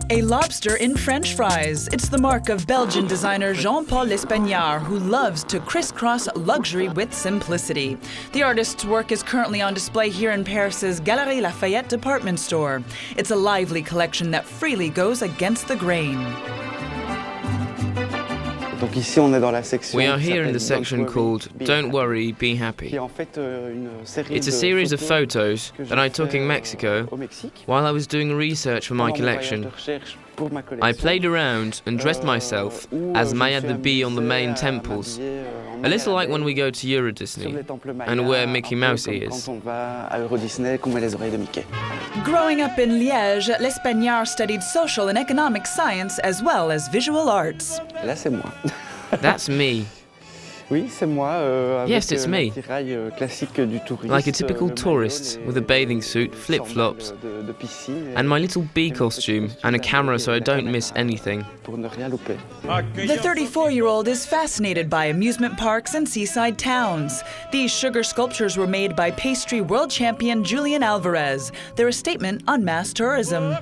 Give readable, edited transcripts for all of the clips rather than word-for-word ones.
A lobster in French fries. It's the mark of Belgian designer Jean-Paul Lespagnard, who loves to crisscross luxury with simplicity. The artist's work is currently on display here in Paris's Galeries Lafayette department store. It's a lively collection that freely goes against the grain. We are here in the section called Don't Worry, Be Happy. It's a series of photos that I took in Mexico while I was doing research for my collection. I played around and dressed myself as Maya the Bee on the main temples, a little like when we go to Euro Disney and wear Mickey Mouse ears. Growing up in Liège, Lespagnard studied social and economic science as well as visual arts. That's me. Yes, it's me. Like a typical tourist with a bathing suit, flip-flops, and my little bee costume and a camera so I don't miss anything. The 34-year-old is fascinated by amusement parks and seaside towns. These sugar sculptures were made by pastry world champion Julian Alvarez. They're a statement on mass tourism.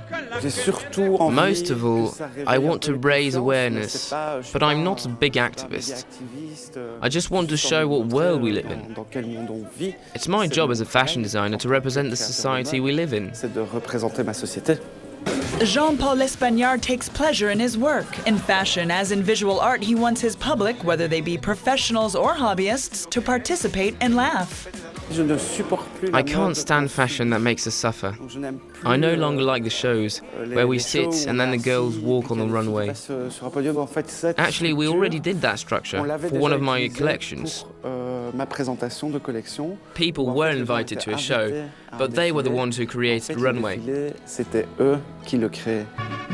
Most of all, I want to raise awareness, but I'm not a big activist. I just want to show what world we live in. It's my job as a fashion designer to represent the society we live in. Jean-Paul Lespagnard takes pleasure in his work. In fashion, as in visual art, he wants his public, whether they be professionals or hobbyists, to participate and laugh. I can't stand fashion that makes us suffer. I no longer like the shows where we sit and then the girls walk on the runway. Actually, we already did that structure for one of my collections. People were invited to a show, but they were the ones who created the runway.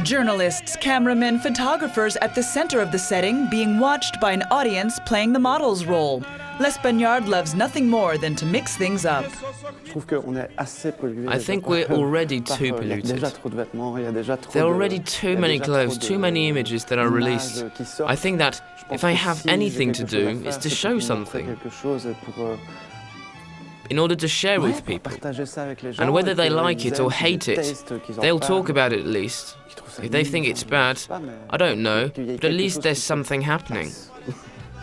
Journalists, cameramen, photographers at the center of the setting, being watched by an audience playing the model's role. Lespagnard loves nothing more than to mix things up. I think we're already too polluted. There are already too many clothes, too many images that are released. I think that if I have anything to do, it's to show something, in order to share with people. And whether they like it or hate it, they'll talk about it at least. If they think it's bad, I don't know, but at least there's something happening.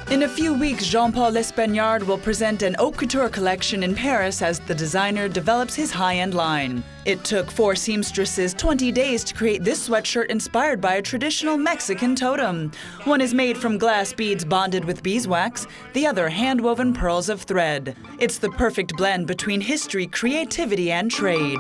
In a few weeks, Jean-Paul Lespagnard will present an Haute Couture collection in Paris as the designer develops his high-end line. It took 4 seamstresses 20 days to create this sweatshirt inspired by a traditional Mexican totem. One is made from glass beads bonded with beeswax, the other hand-woven pearls of thread. It's the perfect blend between history, creativity, and trade.